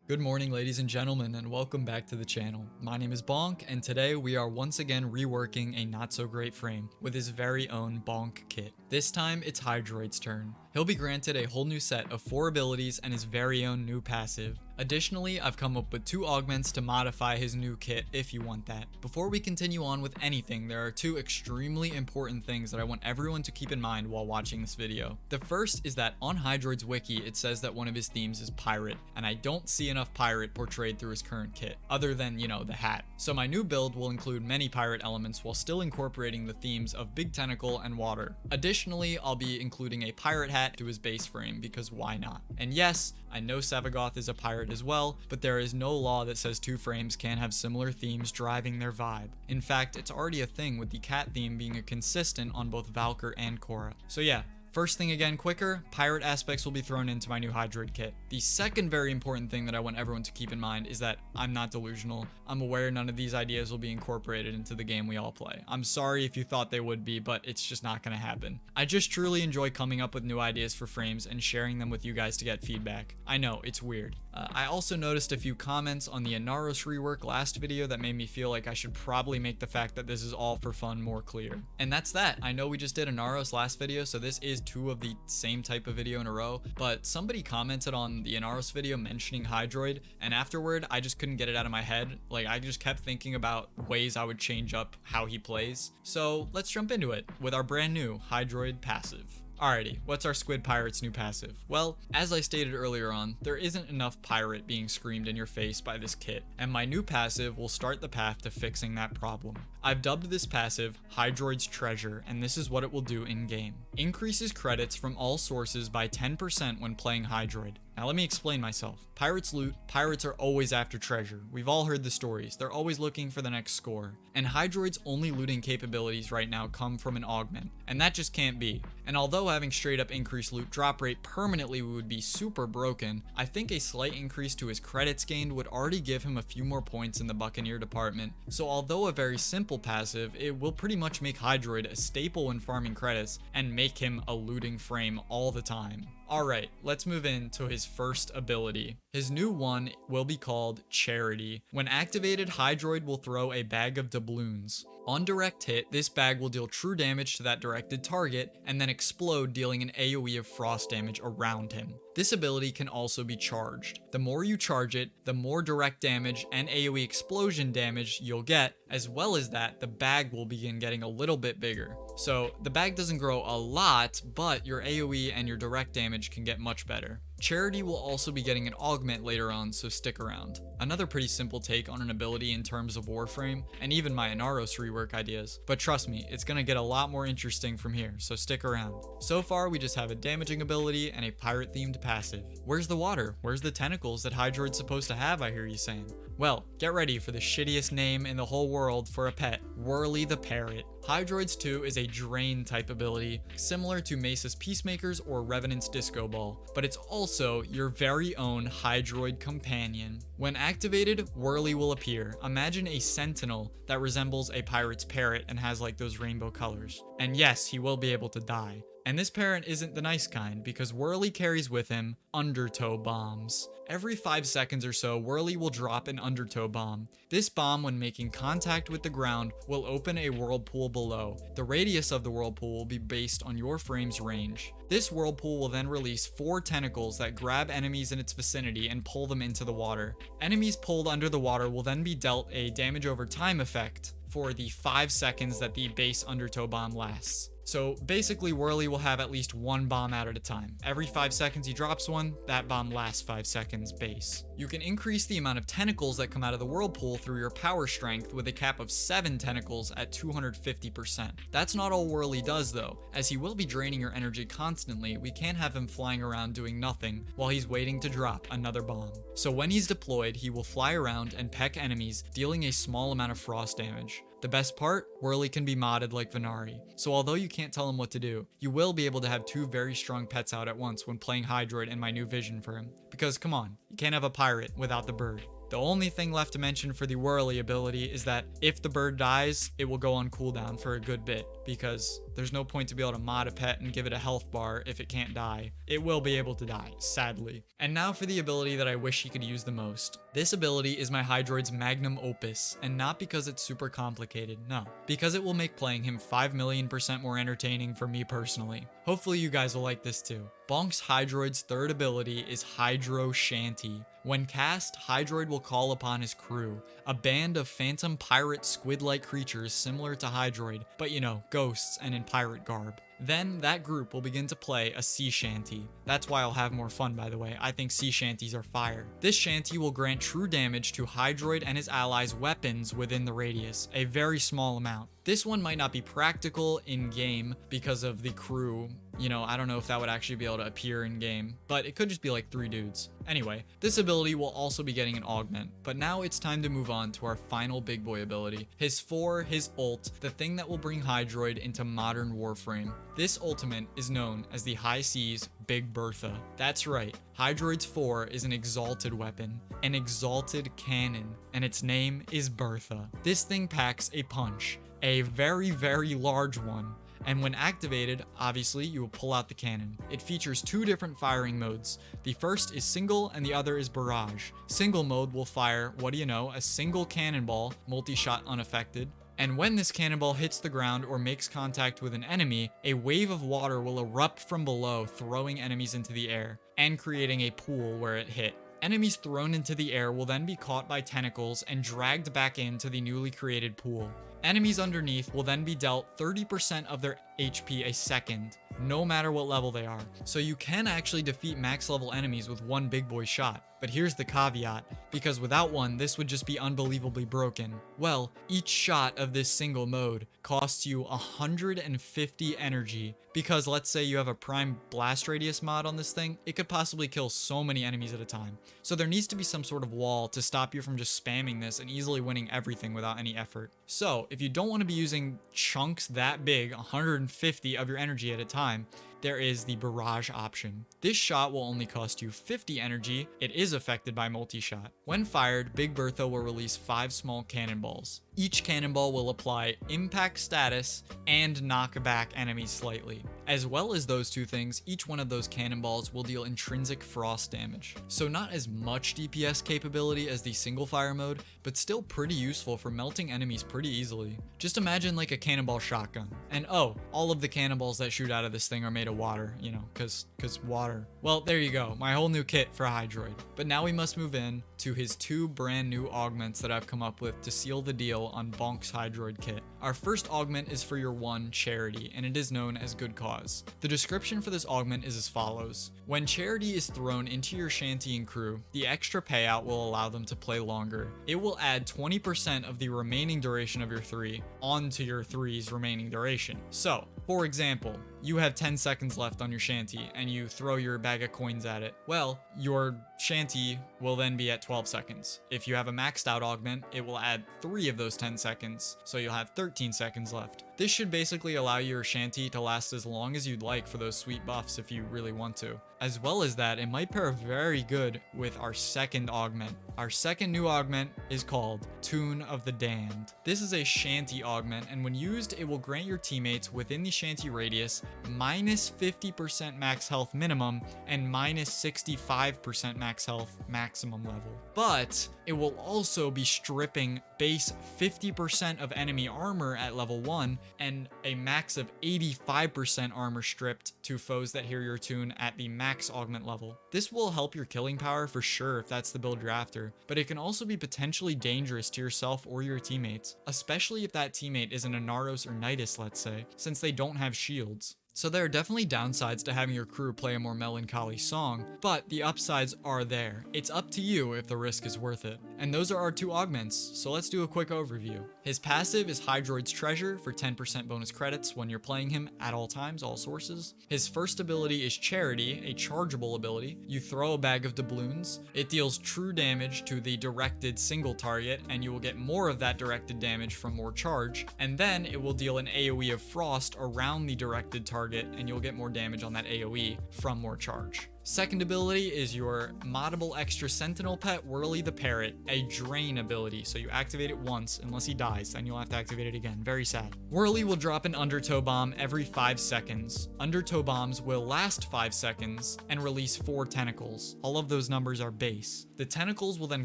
Good morning, ladies and gentlemen, and welcome back to the channel. My name is Bonk, and today we are once again reworking a not-so-great frame with his very own Bonk kit. This time, it's Hydroid's turn. He'll be granted a whole new set of 4 abilities and his very own new passive. Additionally, I've come up with 2 augments to modify his new kit if you want that. Before we continue on with anything, there are 2 extremely important things that I want everyone to keep in mind while watching this video. The first is that on Hydroid's wiki, it says that one of his themes is Pirate, and I don't see enough Pirate portrayed through his current kit, other than, the hat. So my new build will include many Pirate elements while still incorporating the themes of Big Tentacle and Water. Additionally, I'll be including a Pirate hat to his base frame, because why not? And yes, I know Sevagoth is a pirate as well, but there is no law that says 2 frames can't have similar themes driving their vibe. In fact, it's already a thing with the cat theme being a consistent on both Valkyr and Korra. So yeah, first thing again, quicker, pirate aspects will be thrown into my new Hydroid kit. The second very important thing that I want everyone to keep in mind is that I'm not delusional. I'm aware none of these ideas will be incorporated into the game we all play. I'm sorry if you thought they would be, but it's just not gonna happen. I just truly enjoy coming up with new ideas for frames and sharing them with you guys to get feedback. I know, it's weird. I also noticed a few comments on the Inaros rework last video that made me feel like I should probably make the fact that this is all for fun more clear. And that's that. I know we just did Inaros last video, so this is 2 of the same type of video in a row, but somebody commented on the Inaros video mentioning Hydroid, and afterward I just couldn't get it out of my head. Like, I just kept thinking about ways I would change up how he plays. So let's jump into it with our brand new Hydroid passive. Alrighty, what's our Squid Pirate's new passive? Well, as I stated earlier on, there isn't enough pirate being screamed in your face by this kit, and my new passive will start the path to fixing that problem. I've dubbed this passive Hydroid's Treasure, and this is what it will do in-game. Increases credits from all sources by 10% when playing Hydroid. Now let me explain myself. Pirates loot, pirates are always after treasure. We've all heard the stories. They're always looking for the next score. And Hydroid's only looting capabilities right now come from an augment, and that just can't be. And although having straight up increased loot drop rate permanently would be super broken, I think a slight increase to his credits gained would already give him a few more points in the Buccaneer department. So although a very simple passive, it will pretty much make Hydroid a staple when farming credits and make him a looting frame all the time. Alright, let's move into his first ability. His new one will be called Charity. When activated, Hydroid will throw a bag of doubloons. On direct hit, this bag will deal true damage to that directed target and then explode, dealing an AoE of frost damage around him. This ability can also be charged. The more you charge it, the more direct damage and AoE explosion damage you'll get, as well as that, the bag will begin getting a little bit bigger. So the bag doesn't grow a lot, but your AoE and your direct damage can get much better. Charity will also be getting an augment later on, so stick around. Another pretty simple take on an ability in terms of Warframe, and even my Inaros rework ideas. But trust me, it's gonna get a lot more interesting from here, so stick around. So far, we just have a damaging ability and a pirate-themed passive. Where's the water? Where's the tentacles that Hydroid's supposed to have, I hear you saying? Well, get ready for the shittiest name in the whole world for a pet, Whirly the Parrot. Hydroids 2 is a drain type ability, similar to Mesa's Peacemakers or Revenant's Disco Ball, but it's also your very own Hydroid companion. When activated, Whirly will appear. Imagine a sentinel that resembles a pirate's parrot and has like those rainbow colors. And yes, he will be able to die. And this parrot isn't the nice kind, because Whirly carries with him undertow bombs. Every 5 seconds or so, Whirly will drop an undertow bomb. This bomb, when making contact with the ground, will open a whirlpool below. The radius of the whirlpool will be based on your frame's range. This whirlpool will then release 4 tentacles that grab enemies in its vicinity and pull them into the water. Enemies pulled under the water will then be dealt a damage over time effect for the 5 seconds that the base undertow bomb lasts. So basically, Whirly will have at least 1 bomb out at a time. Every 5 seconds he drops one, that bomb lasts 5 seconds base. You can increase the amount of tentacles that come out of the whirlpool through your power strength with a cap of 7 tentacles at 250%. That's not all Whirly does though. As he will be draining your energy constantly, we can't have him flying around doing nothing while he's waiting to drop another bomb. So when he's deployed, he will fly around and peck enemies, dealing a small amount of frost damage. The best part, Whirly can be modded like Venari, so although you can't tell him what to do, you will be able to have 2 very strong pets out at once when playing Hydroid in my new vision for him. Because come on, you can't have a pirate without the bird. The only thing left to mention for the Whirly ability is that if the bird dies, it will go on cooldown for a good bit, because there's no point to be able to mod a pet and give it a health bar if it can't die. It will be able to die, sadly. And now for the ability that I wish he could use the most. This ability is my Hydroid's magnum opus, and not because it's super complicated, no. Because it will make playing him 5,000,000% more entertaining for me personally. Hopefully you guys will like this too. Bonk's Hydroid's third ability is Hydro Shanty. When cast, Hydroid will call upon his crew, a band of phantom pirate squid-like creatures similar to Hydroid, but you know, ghosts and in pirate garb. Then that group will begin to play a sea shanty. That's why I'll have more fun, by the way. I think sea shanties are fire. This shanty will grant true damage to Hydroid and his allies' weapons within the radius, a very small amount. This one might not be practical in game because of the crew. You know, I don't know if that would actually be able to appear in game, but it could just be like 3 dudes. Anyway, this ability will also be getting an augment, but now it's time to move on to our final big boy ability. His ult, the thing that will bring Hydroid into modern Warframe. This ultimate is known as the High Seas Big Bertha. That's right, Hydroid's 4 is an exalted weapon, an exalted cannon, and its name is Bertha. This thing packs a punch, a very, very large one. And when activated, obviously, you will pull out the cannon. It features 2 different firing modes. The first is single and the other is barrage. Single mode will fire, what do you know, a single cannonball, multi-shot unaffected. And when this cannonball hits the ground or makes contact with an enemy, a wave of water will erupt from below, throwing enemies into the air and creating a pool where it hit. Enemies thrown into the air will then be caught by tentacles and dragged back into the newly created pool. Enemies underneath will then be dealt 30% of their HP a second, no matter what level they are. So you can actually defeat max level enemies with one big boy shot. But here's the caveat, because without one, this would just be unbelievably broken. Well, each shot of this single mode costs you 150 energy, because let's say you have a prime blast radius mod on this thing, it could possibly kill so many enemies at a time. So there needs to be some sort of wall to stop you from just spamming this and easily winning everything without any effort. So if you don't want to be using chunks that big, 150 of your energy at a time, there is the barrage option. This shot will only cost you 50 energy. It is affected by multi-shot. When fired, Big Bertha will release 5 small cannonballs. Each cannonball will apply impact status and knock back enemies slightly. As well as those 2 things, each one of those cannonballs will deal intrinsic frost damage. So not as much DPS capability as the single fire mode, but still pretty useful for melting enemies pretty easily. Just imagine like a cannonball shotgun. And oh, all of the cannonballs that shoot out of this thing are made of water, you know, cause water. Well, there you go, my whole new kit for Hydroid. But now we must move in to his 2 brand new augments that I've come up with to seal the deal on Bonk's Hydroid kit. Our first augment is for your 1 Charity, and it is known as Good Cause. The description for this augment is as follows. When Charity is thrown into your shanty and crew, the extra payout will allow them to play longer. It will add 20% of the remaining duration of your 3 onto your 3's remaining duration. So, for example, you have 10 seconds left on your shanty and you throw your bag of coins at it. Well, your shanty will then be at 12 seconds. If you have a maxed out augment, it will add 3 of those 10 seconds, so you'll have 13 seconds left. This should basically allow your shanty to last as long as you'd like for those sweet buffs if you really want to. As well as that, it might pair very good with our second augment. Our second new augment is called Tune of the Damned. This is a shanty augment, and when used, it will grant your teammates within the shanty radius minus 50% max health minimum and minus 65% max health maximum level. But it will also be stripping base 50% of enemy armor at level 1 and a max of 85% armor stripped to foes that hear your tune at the max augment level. This will help your killing power for sure if that's the build you're after, but it can also be potentially dangerous to yourself or your teammates, especially if that teammate is an Inaros or Nidus, let's say, since they don't have shields. So there are definitely downsides to having your crew play a more melancholy song, but the upsides are there. It's up to you if the risk is worth it. And those are our 2 augments, so let's do a quick overview. His passive is Hydroid's Treasure for 10% bonus credits when you're playing him at all times, all sources. His first ability is Charity, a chargeable ability. You throw a bag of doubloons. It deals true damage to the directed single target, and you will get more of that directed damage from more charge. And then it will deal an AoE of frost around the directed target, and you'll get more damage on that AoE from more charge. Second ability is your moddable extra sentinel pet, Whirly the Parrot, a drain ability. So you activate it once, unless he dies, then you'll have to activate it again. Very sad. Whirly will drop an undertow bomb every 5 seconds. Undertow bombs will last 5 seconds and release 4 tentacles. All of those numbers are base. The tentacles will then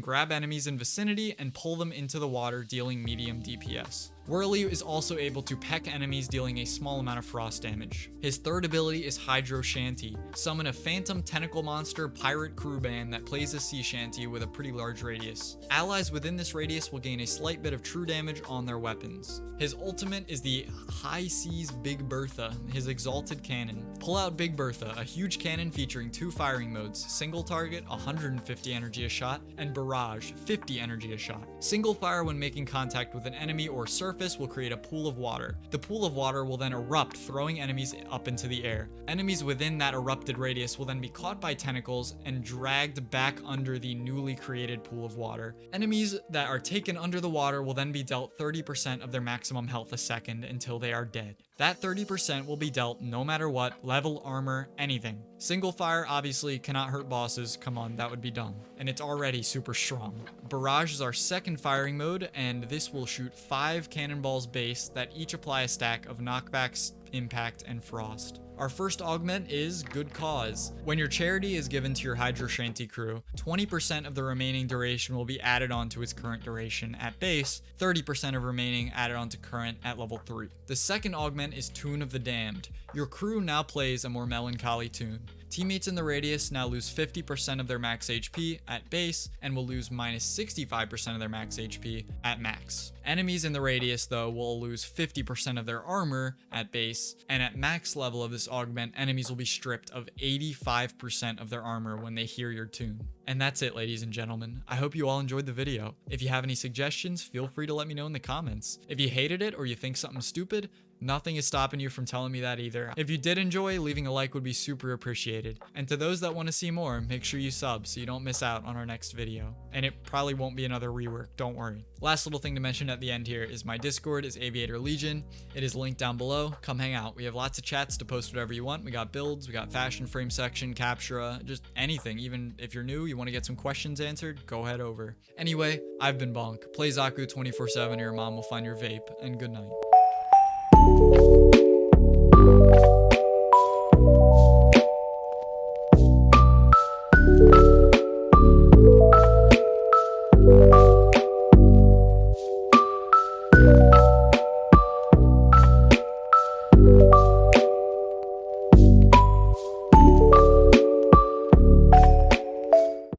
grab enemies in vicinity and pull them into the water, dealing medium DPS. Whirly is also able to peck enemies, dealing a small amount of frost damage. His third ability is Hydro Shanty. Summon a phantom tentacle monster pirate crew band that plays a sea shanty with a pretty large radius. Allies within this radius will gain a slight bit of true damage on their weapons. His ultimate is the High Seas Big Bertha, his exalted cannon. Pull out Big Bertha, a huge cannon featuring 2 firing modes, single target 150 energy a shot, and barrage 50 energy a shot. Single fire when making contact with an enemy or surface will create a pool of water. The pool of water will then erupt, throwing enemies up into the air. Enemies within that erupted radius will then be caught by tentacles and dragged back under the newly created pool of water. Enemies that are taken under the water will then be dealt 30% of their maximum health a second until they are dead. That 30% will be dealt no matter what, level, armor, anything. Single fire obviously cannot hurt bosses, come on, that would be dumb. And it's already super strong. Barrage is our second firing mode, and this will shoot 5 cannonballs base that each apply a stack of knockbacks, impact, and frost. Our first augment is Good Cause. When your charity is given to your Hydro Shanty crew, 20% of the remaining duration will be added on to its current duration at base, 30% of remaining added on to current at level 3. The second augment is Tune of the Damned. Your crew now plays a more melancholy tune. Teammates in the radius now lose 50% of their max HP at base and will lose minus 65% of their max HP at max. Enemies in the radius, though, will lose 50% of their armor at base, and at max level of this augment, enemies will be stripped of 85% of their armor when they hear your tune. And that's it, ladies and gentlemen. I hope you all enjoyed the video. If you have any suggestions, feel free to let me know in the comments. If you hated it or you think something's stupid, nothing is stopping you from telling me that either. If you did enjoy, leaving a like would be super appreciated. And to those that want to see more, make sure you sub so you don't miss out on our next video. And it probably won't be another rework, don't worry. Last little thing to mention at the end here is my Discord is Aviator Legion. It is linked down below. Come hang out. We have lots of chats to post whatever you want. We got builds, we got fashion frame section, Captura, just anything. Even if you're new, you want to get some questions answered, go head over. Anyway, I've been Bonk. Play Zaku 24/7 or your mom will find your vape, and good night.